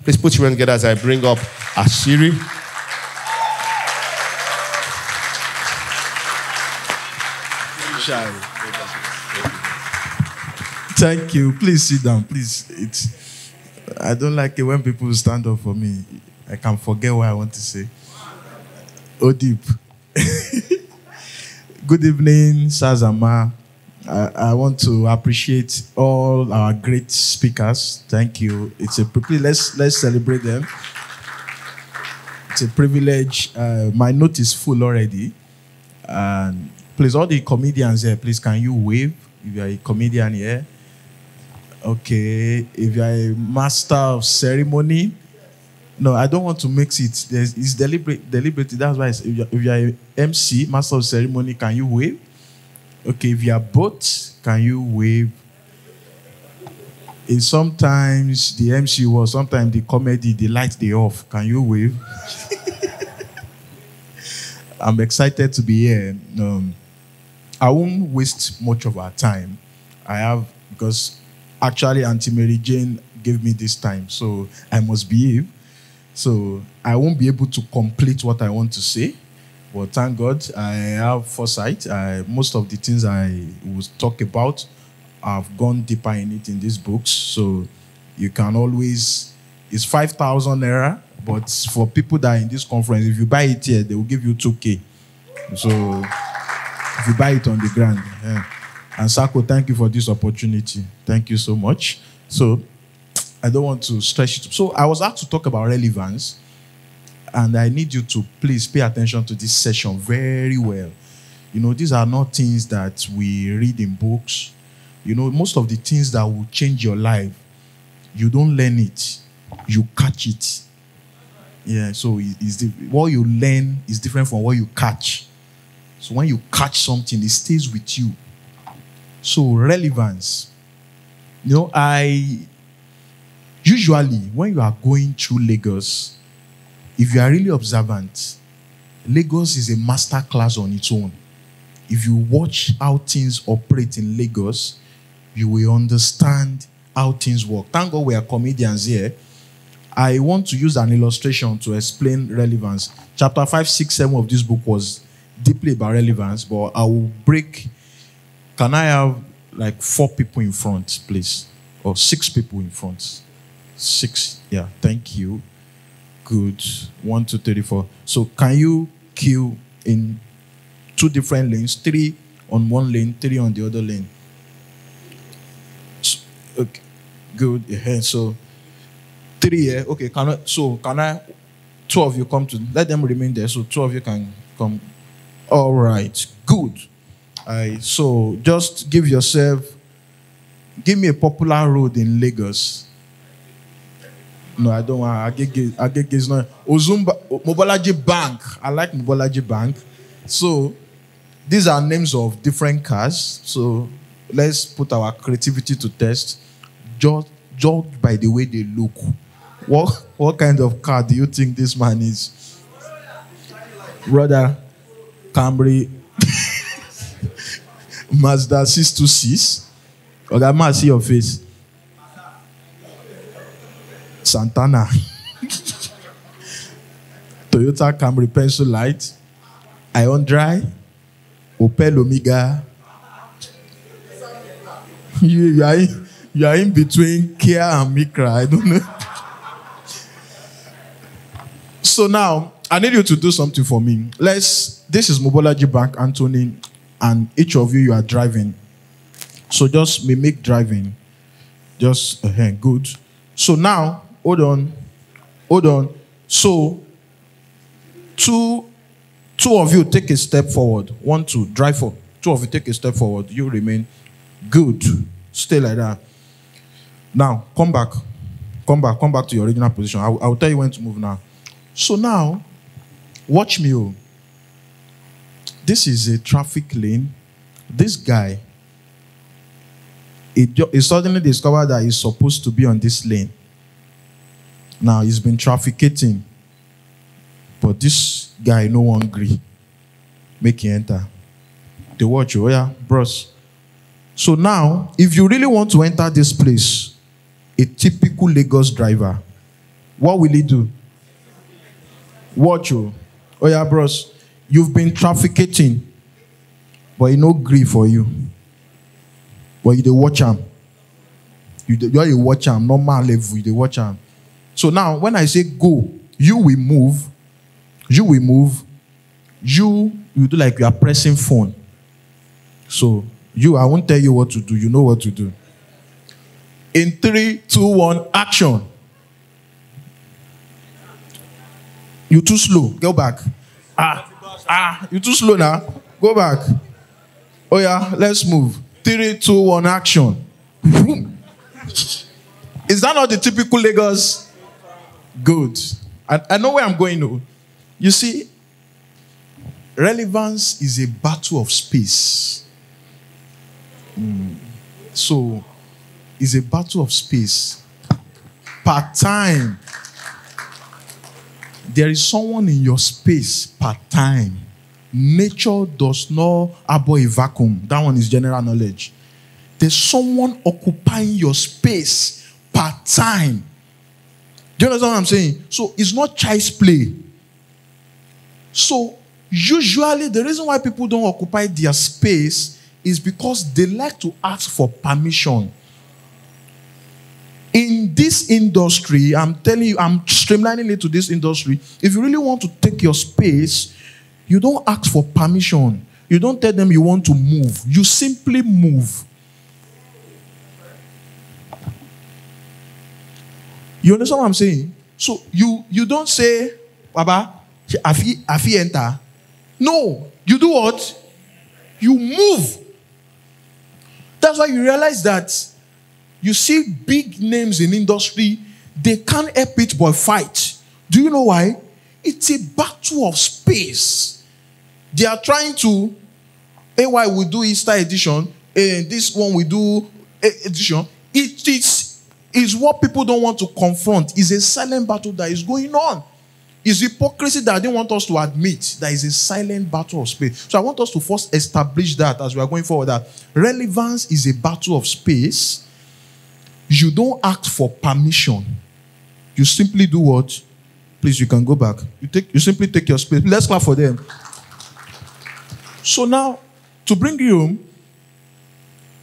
Please put your hands together as I bring up Asiri. Thank you. Please sit down. Please. I don't like it when people stand up for me. I can forget what I want to say. Deep. Good evening, Sazama. I want to appreciate all our great speakers. Thank you. It's a privilege. Let's celebrate them. It's a privilege. My note is full already. And please, all the comedians here, please, can you wave if you're a comedian here? Okay. If you're a master of ceremony, no, I don't want to mix it. It's deliberate. That's why if you're a MC, master of ceremony, can you wave? Okay, if you are both, can you wave? It's sometimes the MC or sometimes the comedy, the lights they off. Can you wave? I'm excited to be here. I won't waste much of our time. Because actually Auntie Mary Jane gave me this time, so I must behave. So I won't be able to complete what I want to say. But thank God, I have foresight. Most of the things I will talk about, I've gone deeper in it in these books. So you can always, it's 5,000 naira, but for people that are in this conference, if you buy it here, they will give you 2K. So if you buy it on the ground. Yeah. And Sako, thank you for this opportunity. Thank you so much. So I don't want to stretch it. So I was asked to talk about relevance. And I need you to please pay attention to this session very well. You know, these are not things that we read in books. You know, most of the things that will change your life, you don't learn it, you catch it. Yeah, so what you learn is different from what you catch. So when you catch something, it stays with you. So relevance. You know, usually when you are going through Lagos, if you are really observant, Lagos is a master class on its own. If you watch how things operate in Lagos, you will understand how things work. Thank God we are comedians here. I want to use an illustration to explain relevance. Chapter 5, 6, 7 of this book was deeply about relevance, but I will break. Can I have like 4 people in front, please? Or 6 people in front? 6. Yeah, thank you. Good. 1, 2, 3, 4. So can you queue in 2 different lanes? 3 on one lane, 3 on the other lane. So, okay. Good. Yeah. So 3 here. Okay. Can I 2 of you come to, let them remain there. So 2 of you can come. All right. Good. So just give me a popular road in Lagos. No, I don't want. Agege is not. Ozumba, Mobolaji Bank. I like Mobolaji Bank. So these are names of different cars. So let's put our creativity to test. Judged by the way they look. What kind of car do you think this man is? Brother, Camry, Mazda 626. Okay, I must see your face. Santana. Toyota Camry Pencil Light. Ion Dry. Opel Omega. You are in between Kia and Micra. I don't know. So now, I need you to do something for me. This is Mobolaji Bank, Anthony, and each of you are driving. So just mimic driving. Just, good. So now, hold on. So, two of you take a step forward. 1, 2, drive for. 2 of you take a step forward. You remain. Good. Stay like that. Now, come back to your original position. I'll tell you when to move now. So now, watch me. This is a traffic lane. This guy, he suddenly discovered that he's supposed to be on this lane. Now, he's been trafficating. But this guy, no one agree. Make him enter. They watch you. Oh yeah, bros. So now, if you really want to enter this place, a typical Lagos driver, what will it do? Watch you. Oh yeah, bros. You've been trafficking, but it no grief for you. But you dey watch am. You dey watch am, normal level, you dey watch am. So now, when I say go, you will move. You will move. You do like you are pressing phone. So, I won't tell you what to do. You know what to do. In 3, 2, 1, action. You too slow. Go back. You too slow now. Go back. Oh yeah, let's move. 3, 2, 1, action. Is that not the typical Lagos? Good. I know where I'm going to. You see, relevance is a battle of space. So, it's a battle of space. Part time. There is someone in your space part time. Nature does not abhor a vacuum. That one is general knowledge. There's someone occupying your space part time. Do you understand what I'm saying? So it's not child's play. So usually the reason why people don't occupy their space is because they like to ask for permission. In this industry, I'm telling you, I'm streamlining it to this industry. If you really want to take your space, you don't ask for permission. You don't tell them you want to move. You simply move. You understand what I'm saying? So you don't say, Baba, Afi enter. No. You do what? You move. That's why you realize that you see big names in industry, they can't help it but fight. Do you know why? It's a battle of space. They are trying to, AY will do Easter edition, this one will do edition. It is what people don't want to confront. It's a silent battle that is going on. It's hypocrisy that they want us to admit that is a silent battle of space. So I want us to first establish that as we are going forward, that relevance is a battle of space. You don't ask for permission. You simply do what? Please, you can go back. You simply take your space. Let's clap for them. So now, to bring you home,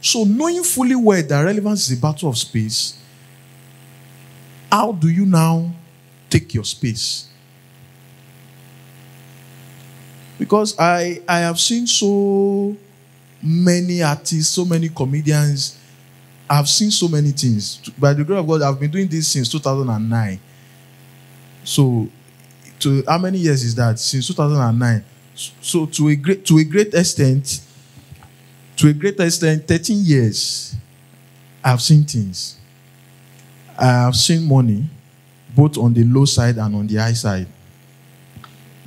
so knowing fully well that relevance is a battle of space, how do you now take your space? Because I have seen so many artists, so many comedians. I've seen so many things. By the grace of God, I've been doing this since 2009. So, to how many years is that? Since 2009. So, to a great extent, 13 years, I've seen things. I have seen money, both on the low side and on the high side.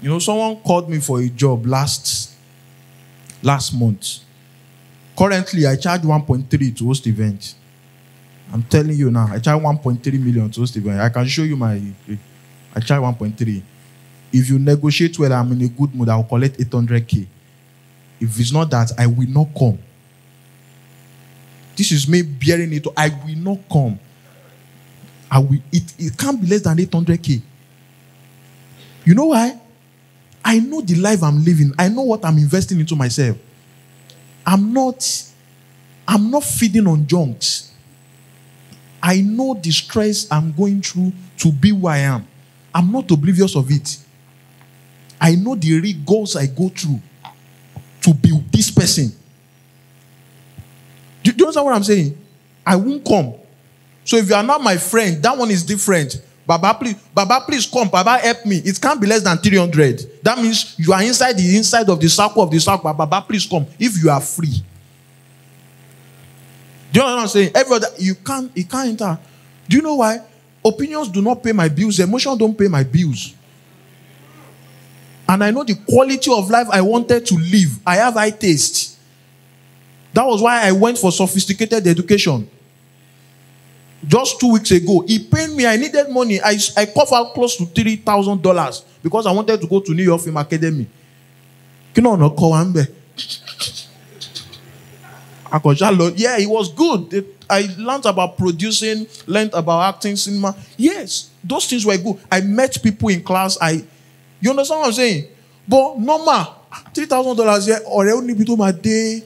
You know, someone called me for a job last month. Currently, I charge 1.3 to host event. I'm telling you now, I charge 1.3 million to host event. I can show you I charge 1.3. If you negotiate well, I'm in a good mood, I'll collect 800K. If it's not that, I will not come. This is me bearing it. I will not come. It can't be less than 800K. You know why? I know the life I'm living. I know what I'm investing into myself. I'm not feeding on junks. I know the stress I'm going through to be who I am. I'm not oblivious of it. I know the rigors I go through to be this person. Do you understand what I'm saying? I won't come. So if you are not my friend, that one is different. Baba, please come. Baba, help me. It can't be less than 300. That means you are inside of the circle of the circle. Baba, please come. If you are free. Do you know what I'm saying? You can't enter. Do you know why? Opinions do not pay my bills. Emotions don't pay my bills. And I know the quality of life I wanted to live. I have high taste. That was why I went for sophisticated education. Just 2 weeks ago, he paid me. I needed money. I coughed out close to $3,000 because I wanted to go to New York Film Yeah, it was good. I learned about producing, learned about acting, cinema. Yes, those things were good. I met people in class. You understand what I'm saying? But normal, $3,000 here, or only be my day.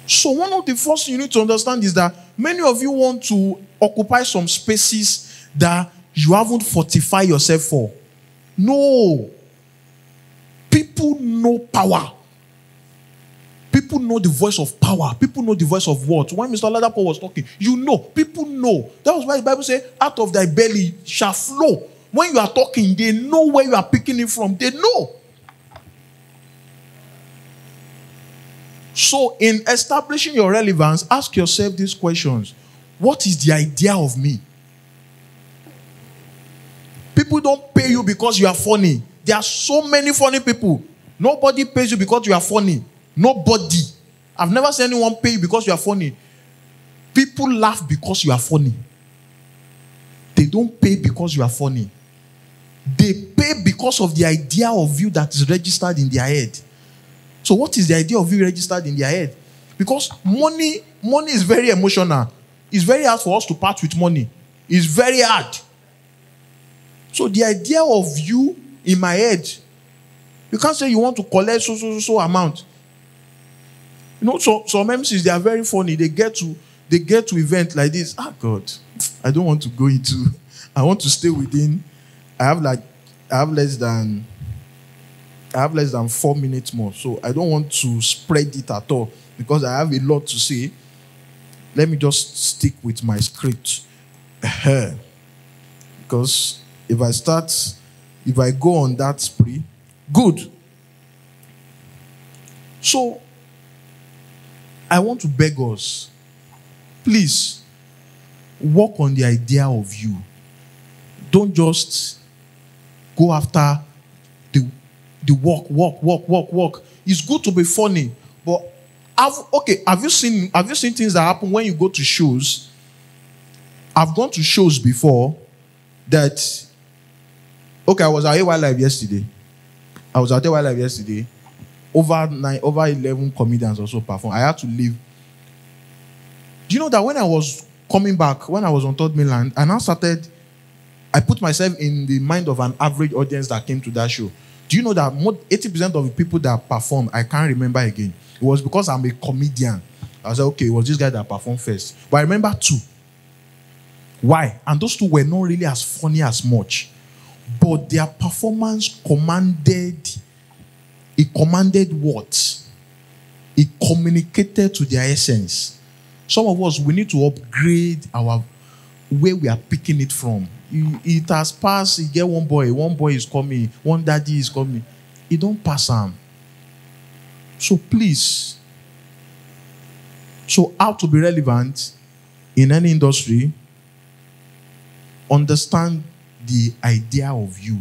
So one of the first things you need to understand is that many of you want to occupy some spaces that you haven't fortified yourself for. No. People know power. People know the voice of power. People know the voice of words. When Mr. Ladapo was talking, you know. People know. That was why the Bible says, out of thy belly shall flow. When you are talking, they know where you are picking it from. They know. So in establishing your relevance, ask yourself these questions. What is the idea of me? People don't pay you because you are funny. There are so many funny people. Nobody pays you because you are funny. Nobody. I've never seen anyone pay you because you are funny. People laugh because you are funny. They don't pay because you are funny. They pay because of the idea of you that is registered in their head. So what is the idea of you registered in their head? Because money is very emotional. It's very hard for us to part with money. It's very hard. So the idea of you in my head, you can't say you want to collect so amount. You know, so some MCs, they are very funny. They get to event like this. God, I don't want to go into. I want to stay within. I have less than 4 minutes more, so I don't want to spread it at all because I have a lot to say. Let me just stick with my script. Because if I go on that spree, good. So I want to beg us, please work on the idea of you. Don't just go after the work. It's good to be funny, but have you seen things that happen when you go to shows? I've gone to shows before that. I was at AY Live yesterday. Over 11 comedians also performed. I had to leave. Do you know that when I was coming back, when I was on Third Mainland, I put myself in the mind of an average audience that came to that show. Do you know that 80% of the people that performed, I can't remember again. It was because I'm a comedian. I was like, okay, it was this guy that performed first. But I remember 2. Why? And those 2 were not really as funny as much. But their performance commanded what? It communicated to their essence. Some of us, we need to upgrade our where we are picking it from. It has passed. You get one boy is coming, one daddy is coming. It don't pass them. So please. So how to be relevant in any industry? Understand the idea of you.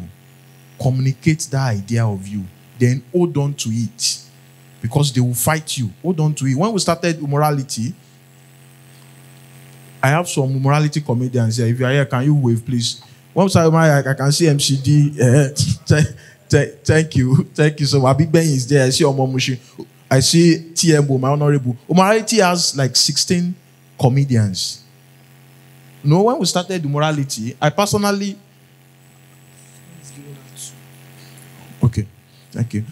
Communicate that idea of you. Then hold on to it. Because they will fight you. Hold on to it. When we started immorality, I have some immorality comedians here. If you are here, can you wave, please? Once I can see MCD. Thank you. Thank you so much. Big Ben is there. I see Omomushi. I see TMO, my honorable. Immorality has like 16 comedians. No, when we started immorality, I personally. Okay. Thank you.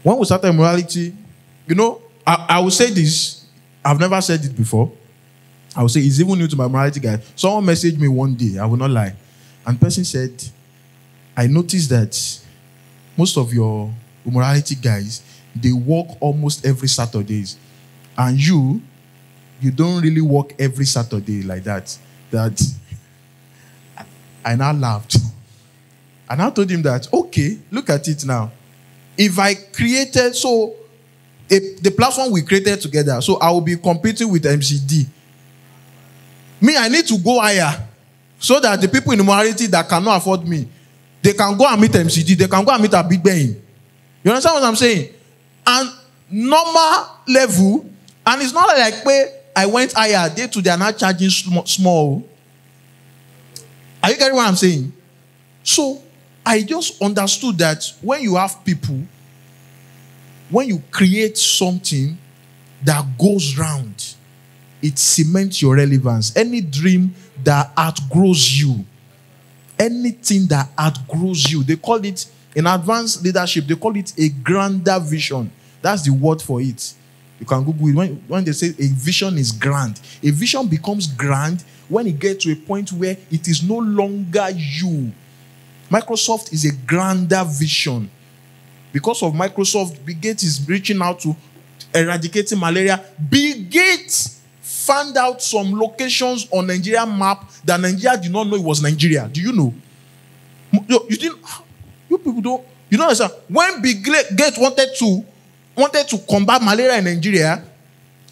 When we started immorality, I will say this. I've never said it before. I will say it's even new to my morality guy. Someone messaged me one day, I will not lie. And the person said, I noticed that most of your morality guys, they work almost every Saturdays. And you don't really work every Saturday like that. That I now laughed. And I told him that, okay, look at it now. If I created, the platform we created together, so I will be competing with MCD. Me, I need to go higher so that the people in the morality that cannot afford me, they can go and meet MCD, they can go and meet a Big Ben. You understand what I'm saying? And normal level, and it's not like where I went higher, they are not charging small. Are you getting what I'm saying? So I just understood that when you have people when you create something that goes round, it cements your relevance. Any dream that outgrows you, anything that outgrows you, they call it, in advanced leadership, they call it a grander vision. That's the word for it. You can Google it. When they say a vision is grand, a vision becomes grand when it gets to a point where it is no longer you. Microsoft is a grander vision. Because of Microsoft, Bill Gates is reaching out to eradicating malaria. Bill Gates found out some locations on Nigeria map that Nigeria did not know it was Nigeria. Do you know? You didn't. You people don't. You don't understand. When Bill Gates wanted to combat malaria in Nigeria,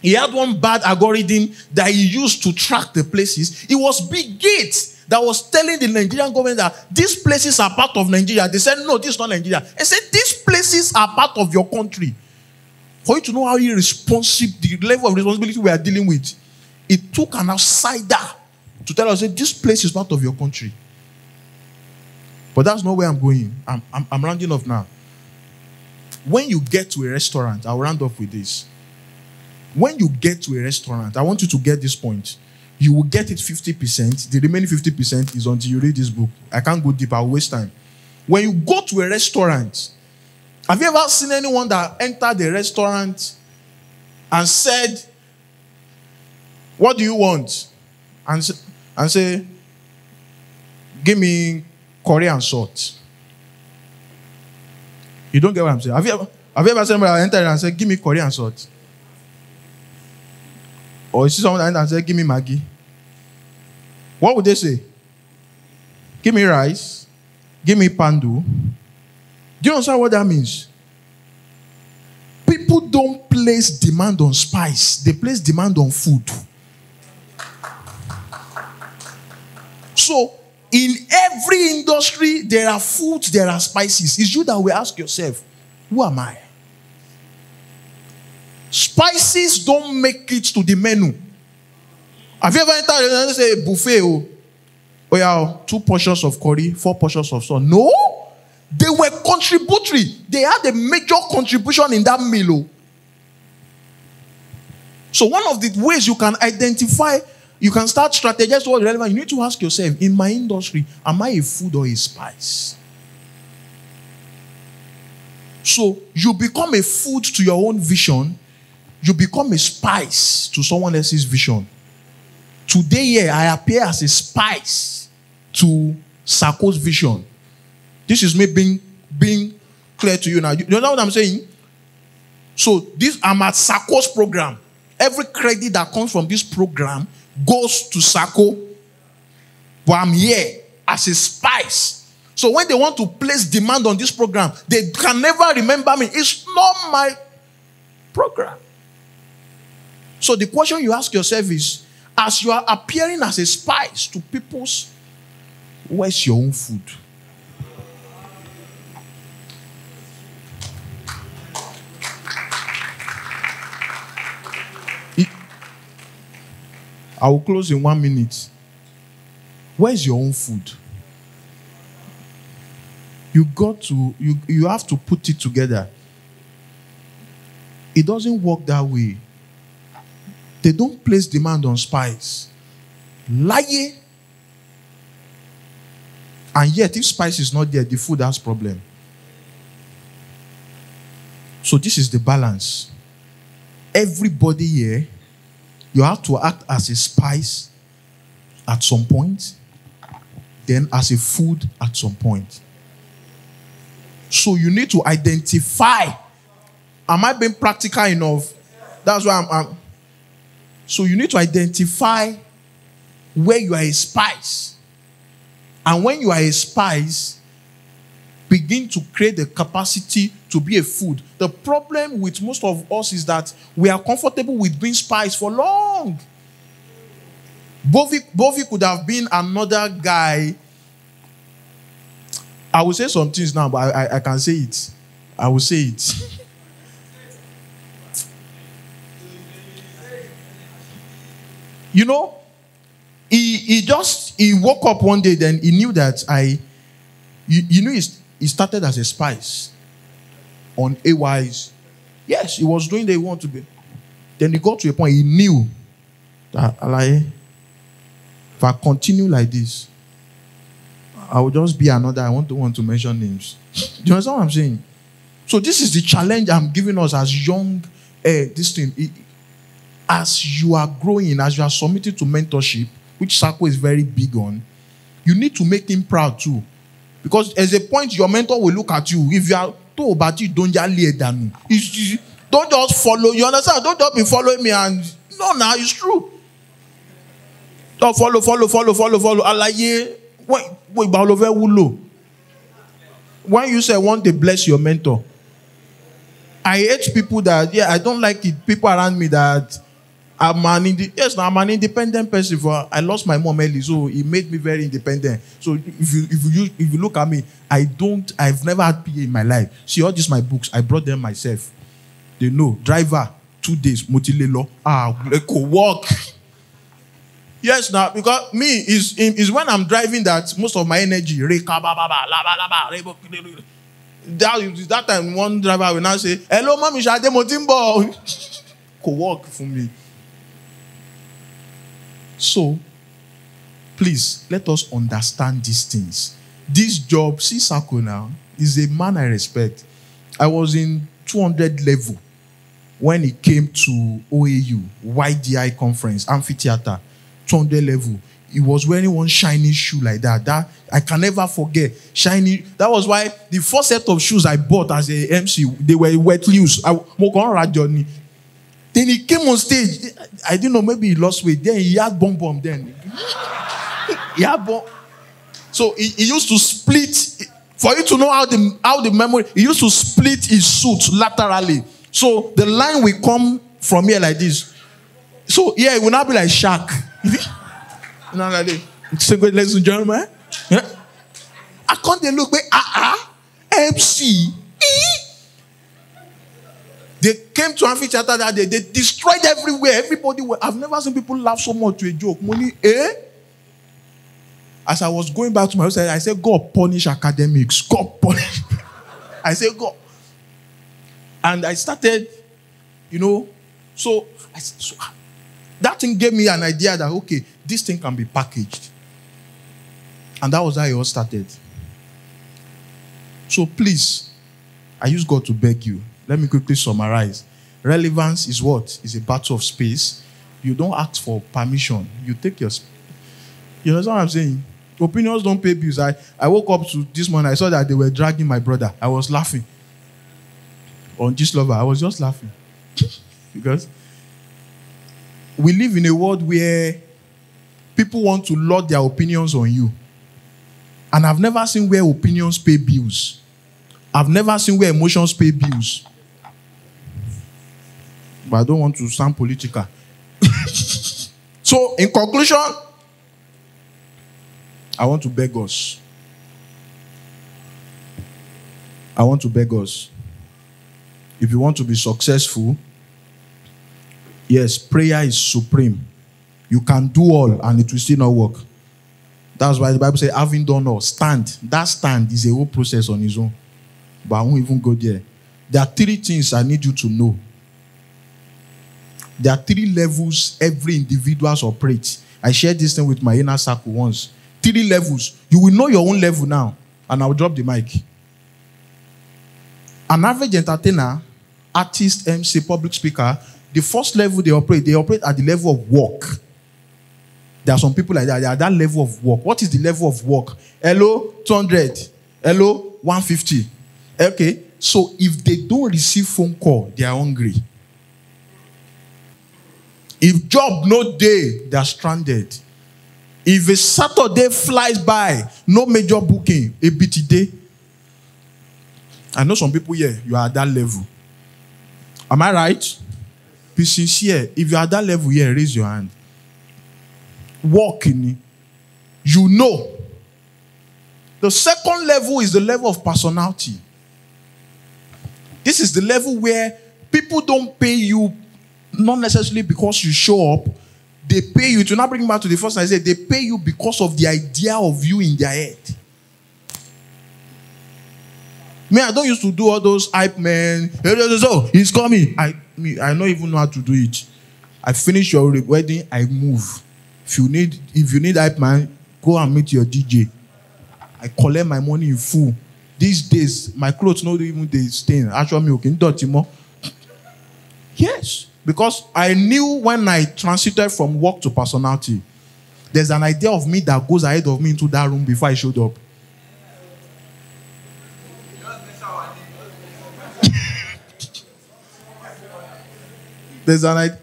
he had one bad algorithm that he used to track the places. It was Bill Gates that was telling the Nigerian government that these places are part of Nigeria. They said, no, this is not Nigeria. He said, these places are part of your country. For you to know how irresponsible, the level of responsibility we are dealing with, it took an outsider to tell us that this place is part of your country. But that's not where I'm going. I'm rounding off now. When you get to a restaurant, I'll round off with this. When you get to a restaurant, I want you to get this point. You will get it 50%. The remaining 50% is until you read this book. I can't go deep. I'll waste time. When you go to a restaurant, have you ever seen anyone that entered the restaurant and said, what do you want? And say, give me curry and salt. You don't get what I'm saying. Have you ever seen somebody enter and say, give me curry and salt? Or you see someone enter and say, give me Maggi? What would they say? Give me rice. Give me pandu. Do you understand what that means? People don't place demand on spice. They place demand on food. So, in every industry, there are foods, there are spices. It's you that will ask yourself, who am I? Spices don't make it to the menu. Have you ever entered and say a buffet? Oh yeah, 2 portions of curry, 4 portions of salt. No, they were contributory. They had a major contribution in that meal. So one of the ways you can identify, you can start strategizing what's relevant. You need to ask yourself, in my industry, am I a food or a spice? So you become a food to your own vision. You become a spice to someone else's vision. Today here, I appear as a spice to Saco's vision. This is me being clear to you now. You know what I'm saying? So I'm at Saco's program. Every credit that comes from this program goes to Saco. But I'm here as a spice. So when they want to place demand on this program, they can never remember me. It's not my program. So the question you ask yourself is, as you are appearing as a spice to people's, where's your own food? I will close in 1 minute. Where's your own food? You have to put it together. It doesn't work that way. They don't place demand on spice. Lie. And yet, if spice is not there, the food has problem. So this is the balance. Everybody here, you have to act as a spice at some point, then as a food at some point. So you need to identify, am I being practical enough? That's why I'm so you need to identify where you are a spice. And when you are a spice, begin to create the capacity to be a food. The problem with most of us is that we are comfortable with being spice for long. Bovi could have been another guy. I will say some things now, but I can say it. I will say it. You know, he woke up one day, then he knew that he started as a spice on AY's Yes, he was doing the he wanted to be. Then he got to a point, he knew that, if I continue like this, I will just be another. I don't want to mention names. Do you understand what I'm saying? So this is the challenge I'm giving us as young, this thing. As you are growing, as you are submitted to mentorship, which Sako is very big on, you need to make him proud too. Because at a point, your mentor will look at you. If you are told about it, don't just follow. You understand? Don't just be following me and no, it's true. Don't follow. Alaye, when you say want to bless your mentor, I hate people that I don't like it. People around me that I'm an independent person. I lost my mom early, so it made me very independent. So if you look at me, I've never had PA in my life. See all these my books, I brought them myself. They know. Driver, 2 days, Motilelo. Go walk. Yes, now because me is when I'm driving that most of my energy. That time one driver will now say, "Hello, mommy, Shade Motimbo." Go walk for me. So, please, let us understand these things. This job, see Sako now, is a man I respect. I was in 200 level when it came to OAU, YDI conference, amphitheater, 200 level. He was wearing one shiny shoe like that. That I can never forget. Shiny. That was why the first set of shoes I bought as a MC, they were wet loose. Then he came on stage. I didn't know, maybe he lost weight. Then he had bomb then. He had bomb. So he used to split. For you to know how the memory, he used to split his suit laterally. So the line will come from here like this. So yeah, it will not be like shark. Not like this. So good, ladies and gentlemen. Yeah. I can't they look MC. They came to amphitheater that day. They destroyed everywhere. Everybody I've never seen people laugh so much to a joke. Money, As I was going back to my house, I said, God punish academics. God punish. I said, God. And I started, so that thing gave me an idea that, okay, this thing can be packaged. And that was how it all started. So please, I use God to beg you. Let me quickly summarize. Relevance is what? Is a battle of space. You don't ask for permission. You take your... You know what I'm saying? Opinions don't pay bills. I woke up to this morning. I saw that they were dragging my brother. I was laughing. On this lover, I was just laughing. Because we live in a world where people want to lord their opinions on you. And I've never seen where opinions pay bills. I've never seen where emotions pay bills. But I don't want to sound political. So, in conclusion, I want to beg us. If you want to be successful, yes, prayer is supreme. You can do all and it will still not work. That's why the Bible says, having done all, stand. That stand is a whole process on its own. But I won't even go there. There are 3 things I need you to know. There are 3 levels every individual operates. I shared this thing with my inner circle once. 3 levels. You will know your own level now. And I'll drop the mic. An average entertainer, artist, MC, public speaker, the first level they operate at the level of work. There are some people like that. They are at that level of work. What is the level of work? Hello, 200. Hello, 150. Okay. So if they don't receive phone call, they are hungry. If job no day, they are stranded. If a Saturday flies by, no major booking, a BT day. I know some people here, you are at that level. Am I right? Be sincere. If you are at that level here, raise your hand. Walk in it. You know. The second level is the level of personality. This is the level where people don't pay you not necessarily because you show up. They pay you, to not bring back to the first I said, they pay you because of the idea of you in their head. Me, I don't used to do all those hype men. Oh, he's coming. I don't even know how to do it. I finish your wedding, I move. If you need hype man, go and meet your DJ. I collect my money in full. These days, my clothes not even they stain. Actually, me okay, dirty more. Yes, because I knew when I transited from work to personality, there's an idea of me that goes ahead of me into that room before I showed up. There's an idea.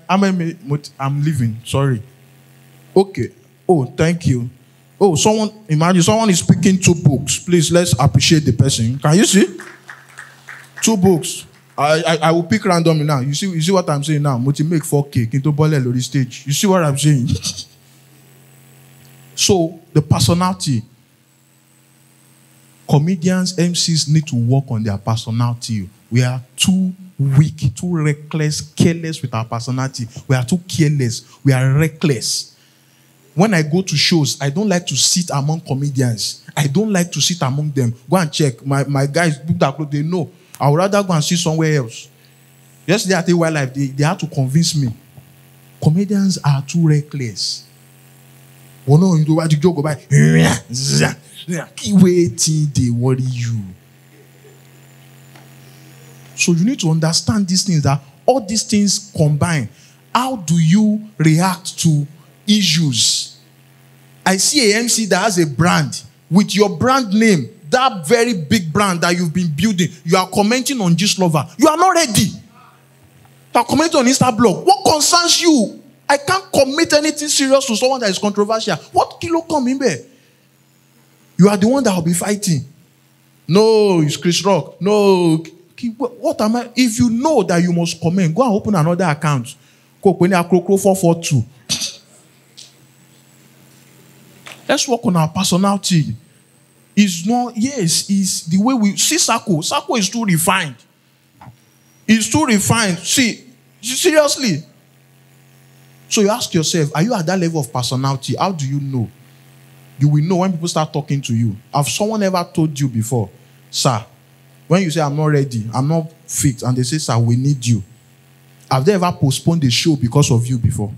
I'm leaving. Sorry. Okay. Oh, thank you. Oh, imagine someone is speaking 2 books. Please, let's appreciate the person. Can you see? 2 books. I will pick randomly now. You see what I'm saying now? Multi make 4K. Kinto bole lori stage. You see what I'm saying? So, the personality. Comedians, MCs need to work on their personality. We are too weak, too reckless, careless with our personality. We are too careless. We are reckless. When I go to shows, I don't like to sit among comedians. I don't like to sit among them. Go and check. My guys, they know. I would rather go and sit somewhere else. Yesterday at Wildlife, they had to convince me. Comedians are too reckless. Oh no, you do what you go by. Keep waiting, they worry you. So you need to understand these things, that all these things combine. How do you react to issues? I see a MC that has a brand. With your brand name, that very big brand that you've been building, you are commenting on this lover. You are not ready. You are commenting on Instablog. What concerns you? I can't commit anything serious to someone that is controversial. What kilo come in there? You are the one that will be fighting. No, it's Chris Rock. No. What am I? If you know that you must comment, go and open another account. Go open a Krokro 442. Let's work on our personality. It's the way we see Sako. Sako is too refined. It's too refined. See, seriously. So you ask yourself, are you at that level of personality? How do you know? You will know when people start talking to you. Have someone ever told you before, sir, when you say, I'm not ready, I'm not fit, and they say, sir, we need you. Have they ever postponed the show because of you before?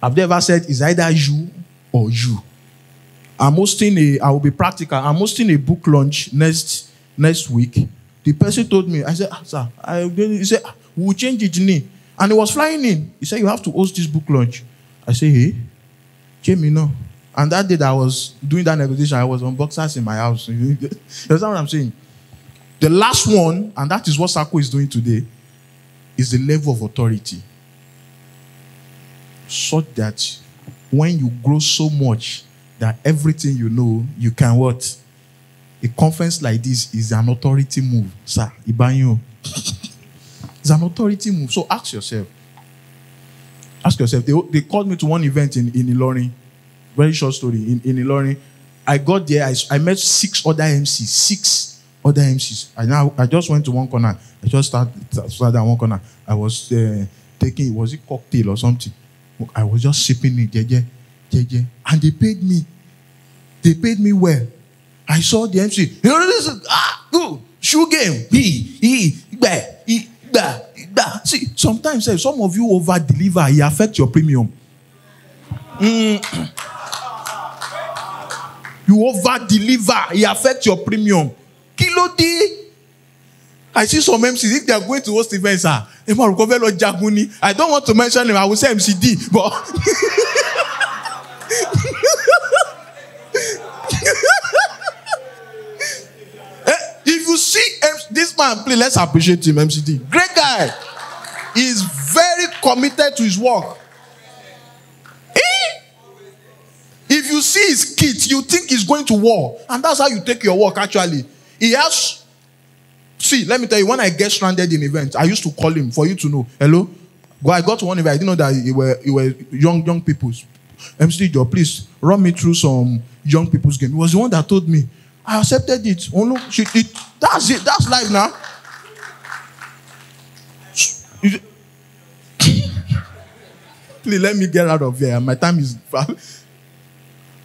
Have they ever said, it's either you or you? I will be practical. I'm hosting a book launch next week. The person told me, I said, sir, he said, we'll change it. And he was flying in. He said, you have to host this book launch. I said, hey, Jamie, no. And that day that I was doing that negotiation, I was on boxers in my house. You understand what I'm saying? The last one, and that is what Sako is doing today, is the level of authority. So that when you grow so much that everything you know, you can what? A conference like this is an authority move. Sir, Ibanyo. It's an authority move. So ask yourself. They called me to one event in Ilorin. Very short story. In Ilorin. I got there. I met 6 other MCs. 6 other MCs. I just went to one corner. I just started at one corner. I was taking, was it cocktail or something? I was just sipping it. Yeah. And they paid me. They paid me well. I saw the MC. You know, this is, shoe game. See, sometimes some of you over deliver, it affects your premium. You over deliver, it affects your premium. Kilo D. I see some MCs, if they are going to host events, I don't want to mention them, I will say MCD, but if you see this man play, let's appreciate him, MCD. Great guy. He's very committed to his work. If you see his kit, you think he's going to war. And that's how you take your work, actually. He has... See, let me tell you, when I get stranded in events, I used to call him for you to know. Hello? I got to one event. I didn't know that it were young people's. MC Joe, please, run me through some young people's game. He was the one that told me. I accepted it. Oh no, that's it. That's life now. Please let me get out of here. My time is...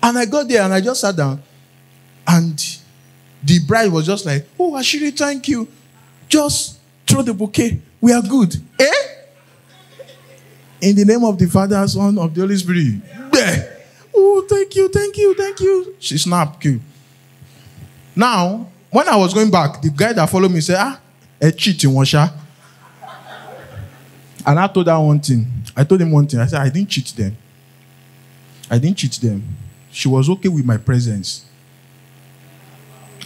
And I got there and I just sat down. And The bride was just like, oh, Asiri, thank you. Just throw the bouquet. We are good. In the name of the Father, Son, of the Holy Spirit. Oh, thank you, thank you, thank you. She snapped. Now, when I was going back, the guy that followed me said, a cheating washer. And I told her one thing. I told him one thing. I said, I didn't cheat them. I didn't cheat them. She was okay with my presence.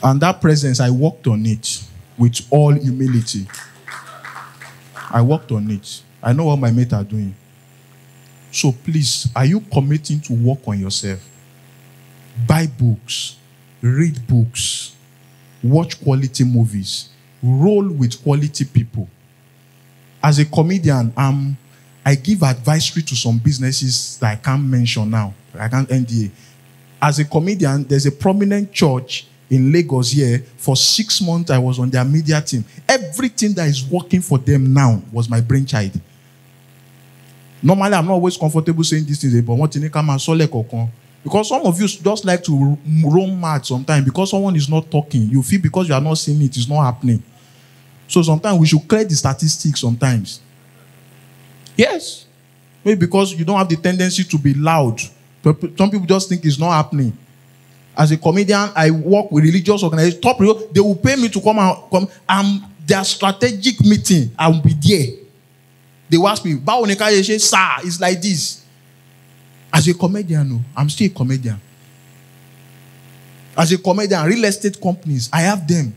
And that presence, I worked on it with all humility. I worked on it. I know what my mates are doing. So please, are you committing to work on yourself? Buy books. Read books. Watch quality movies. Roll with quality people. As a comedian, I give advisory to some businesses that I can't mention now. I can't NDA. As a comedian, there's a prominent church in Lagos here. For 6 months, I was on their media team. Everything that is working for them now was my brainchild. Normally, I'm not always comfortable saying these things, but what you come and solve. Because some of you just like to roam mad sometimes because someone is not talking. You feel because you are not seeing it, it's not happening. So sometimes we should clear the statistics sometimes. Yes. Maybe because you don't have the tendency to be loud. Some people just think it's not happening. As a comedian, I work with religious organizations. They will pay me to come. Their strategic meeting, I will be there. They will ask me, sir, it's like this. As a comedian, no, I'm still a comedian. As a comedian, real estate companies, I have them.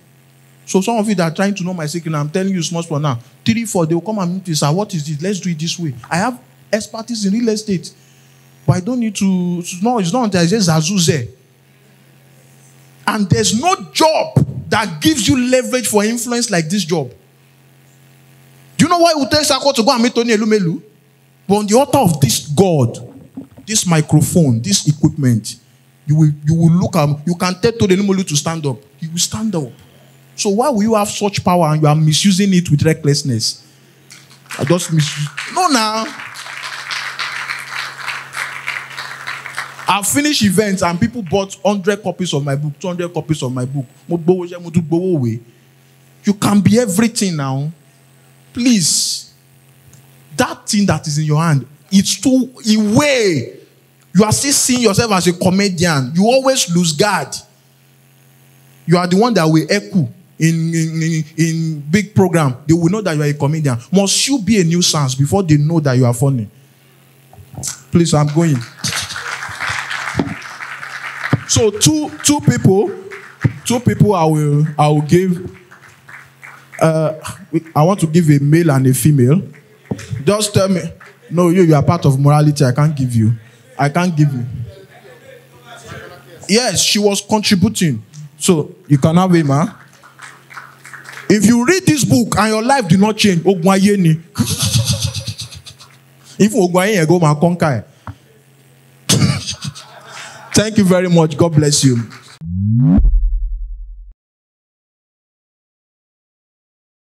So some of you that are trying to know my secret, I'm telling you small now. 3, 4, they will come and meet me, sir, what is this? Let's do it this way. I have expertise in real estate. But I don't need to, it's not until I say Zazuze. And there's no job that gives you leverage for influence like this job. Do you know why it would take Sako to go and meet Tony Elumelu? But on the altar of this God, this microphone, this equipment, you will look at, you can tell Tony Elumelu to stand up. He will stand up. So why will you have such power and you are misusing it with recklessness? I just misuse. No, now. I've finished events and people bought 100 copies of my book, 200 copies of my book. You can be everything now. Please. That thing that is in your hand, it's too in way. You are still seeing yourself as a comedian. You always lose guard. You are the one that will echo in big program. They will know that you are a comedian. Must you be a nuisance before they know that you are funny? Please, I'm going. So two people I will give. I want to give a male and a female. Just tell me. No, you are part of morality. I can't give you. Yes, she was contributing. So you can have him, man. If you read this book and your life did not change, if Ogwaye go and conquer. Thank you very much. God bless you.